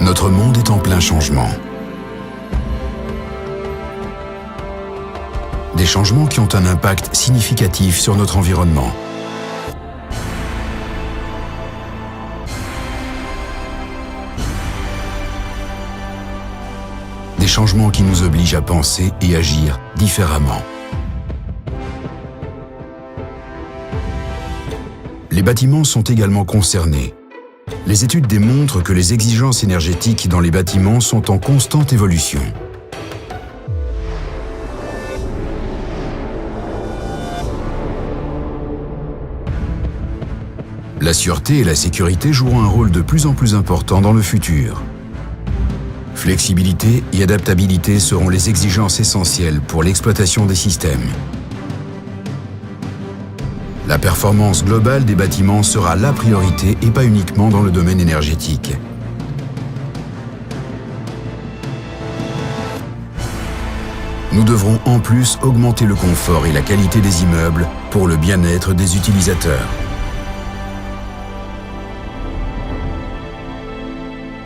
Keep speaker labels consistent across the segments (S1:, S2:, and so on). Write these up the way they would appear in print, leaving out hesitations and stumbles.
S1: Notre monde est en plein changement. Des changements qui ont un impact significatif sur notre environnement. Des changements qui nous obligent à penser et agir différemment. Les bâtiments sont également concernés. Les études démontrent que les exigences énergétiques dans les bâtiments sont en constante évolution. La sûreté et la sécurité joueront un rôle de plus en plus important dans le futur. Flexibilité et adaptabilité seront les exigences essentielles pour l'exploitation des systèmes. La performance globale des bâtiments sera la priorité et pas uniquement dans le domaine énergétique. Nous devrons en plus augmenter le confort et la qualité des immeubles pour le bien-être des utilisateurs.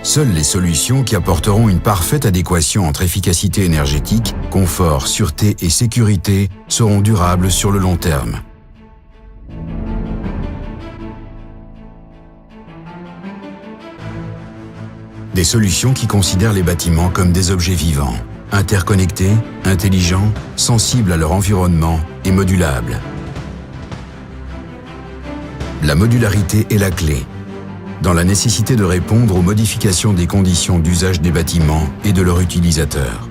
S1: Seules les solutions qui apporteront une parfaite adéquation entre efficacité énergétique, confort, sûreté et sécurité seront durables sur le long terme. Des solutions qui considèrent les bâtiments comme des objets vivants, interconnectés, intelligents, sensibles à leur environnement et modulables. La modularité est la clé, dans la nécessité de répondre aux modifications des conditions d'usage des bâtiments et de leurs utilisateurs.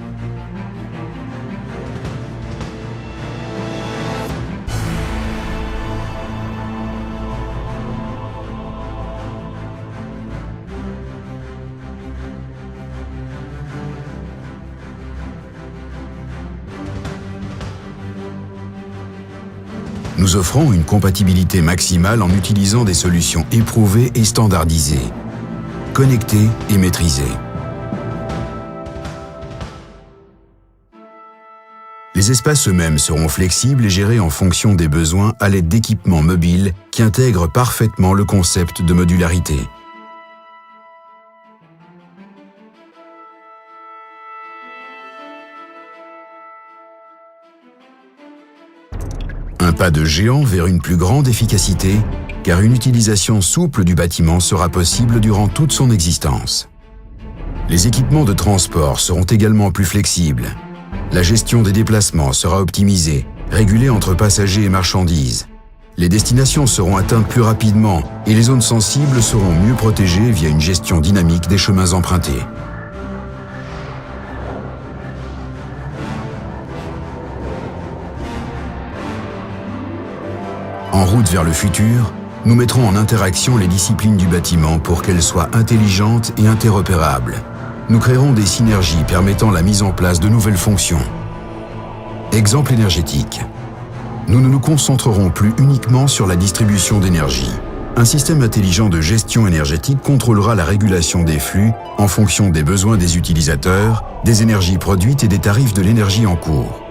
S1: Nous offrons une compatibilité maximale en utilisant des solutions éprouvées et standardisées, connectées et maîtrisées. Les espaces eux-mêmes seront flexibles et gérés en fonction des besoins à l'aide d'équipements mobiles qui intègrent parfaitement le concept de modularité. Un pas de géant vers une plus grande efficacité, car une utilisation souple du bâtiment sera possible durant toute son existence. Les équipements de transport seront également plus flexibles. La gestion des déplacements sera optimisée, régulée entre passagers et marchandises. Les destinations seront atteintes plus rapidement et les zones sensibles seront mieux protégées via une gestion dynamique des chemins empruntés. En route vers le futur, nous mettrons en interaction les disciplines du bâtiment pour qu'elles soient intelligentes et interopérables. Nous créerons des synergies permettant la mise en place de nouvelles fonctions. Exemple énergétique. Nous ne nous concentrerons plus uniquement sur la distribution d'énergie. Un système intelligent de gestion énergétique contrôlera la régulation des flux en fonction des besoins des utilisateurs, des énergies produites et des tarifs de l'énergie en cours.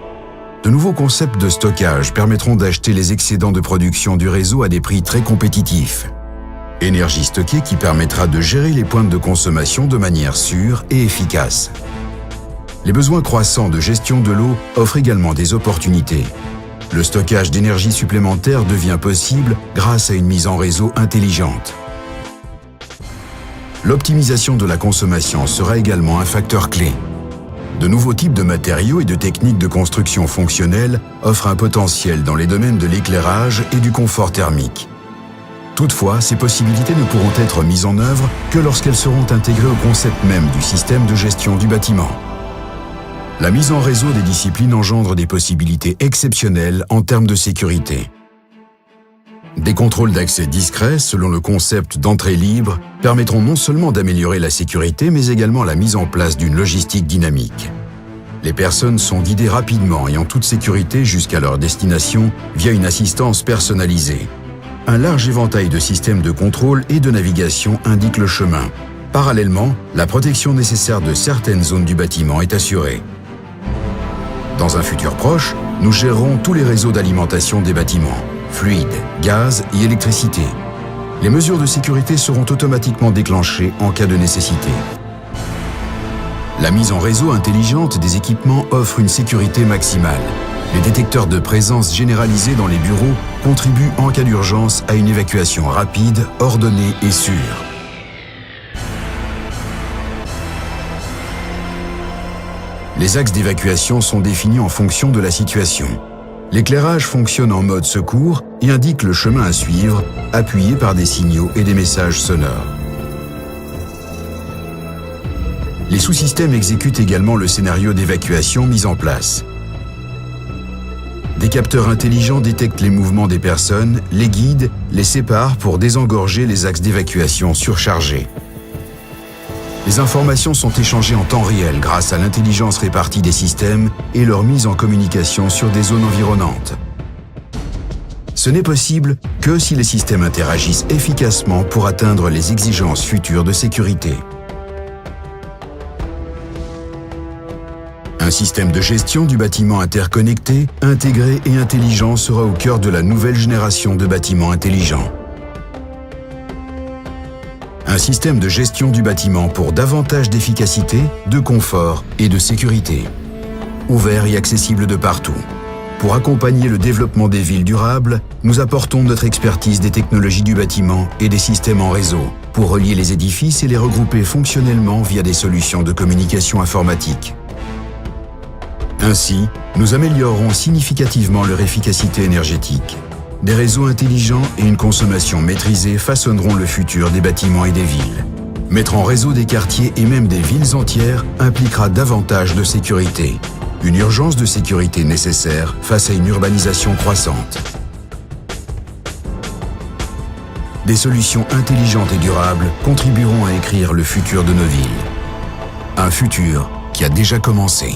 S1: De nouveaux concepts de stockage permettront d'acheter les excédents de production du réseau à des prix très compétitifs. Énergie stockée qui permettra de gérer les pointes de consommation de manière sûre et efficace. Les besoins croissants de gestion de l'eau offrent également des opportunités. Le stockage d'énergie supplémentaire devient possible grâce à une mise en réseau intelligente. L'optimisation de la consommation sera également un facteur clé. De nouveaux types de matériaux et de techniques de construction fonctionnelles offrent un potentiel dans les domaines de l'éclairage et du confort thermique. Toutefois, ces possibilités ne pourront être mises en œuvre que lorsqu'elles seront intégrées au concept même du système de gestion du bâtiment. La mise en réseau des disciplines engendre des possibilités exceptionnelles en termes de sécurité. Des contrôles d'accès discrets, selon le concept d'entrée libre, permettront non seulement d'améliorer la sécurité, mais également la mise en place d'une logistique dynamique. Les personnes sont guidées rapidement et en toute sécurité jusqu'à leur destination via une assistance personnalisée. Un large éventail de systèmes de contrôle et de navigation indique le chemin. Parallèlement, la protection nécessaire de certaines zones du bâtiment est assurée. Dans un futur proche, nous gérerons tous les réseaux d'alimentation des bâtiments, fluides, gaz et électricité. Les mesures de sécurité seront automatiquement déclenchées en cas de nécessité. La mise en réseau intelligente des équipements offre une sécurité maximale. Les détecteurs de présence généralisés dans les bureaux contribuent en cas d'urgence à une évacuation rapide, ordonnée et sûre. Les axes d'évacuation sont définis en fonction de la situation. L'éclairage fonctionne en mode secours et indique le chemin à suivre, appuyé par des signaux et des messages sonores. Les sous-systèmes exécutent également le scénario d'évacuation mis en place. Des capteurs intelligents détectent les mouvements des personnes, les guident, les séparent pour désengorger les axes d'évacuation surchargés. Les informations sont échangées en temps réel grâce à l'intelligence répartie des systèmes et leur mise en communication sur des zones environnantes. Ce n'est possible que si les systèmes interagissent efficacement pour atteindre les exigences futures de sécurité. Un système de gestion du bâtiment interconnecté, intégré et intelligent sera au cœur de la nouvelle génération de bâtiments intelligents. Un système de gestion du bâtiment pour davantage d'efficacité, de confort et de sécurité. Ouvert et accessible de partout. Pour accompagner le développement des villes durables, nous apportons notre expertise des technologies du bâtiment et des systèmes en réseau pour relier les édifices et les regrouper fonctionnellement via des solutions de communication informatique. Ainsi, nous améliorerons significativement leur efficacité énergétique. Des réseaux intelligents et une consommation maîtrisée façonneront le futur des bâtiments et des villes. Mettre en réseau des quartiers et même des villes entières impliquera davantage de sécurité. Une urgence de sécurité nécessaire face à une urbanisation croissante. Des solutions intelligentes et durables contribueront à écrire le futur de nos villes. Un futur qui a déjà commencé.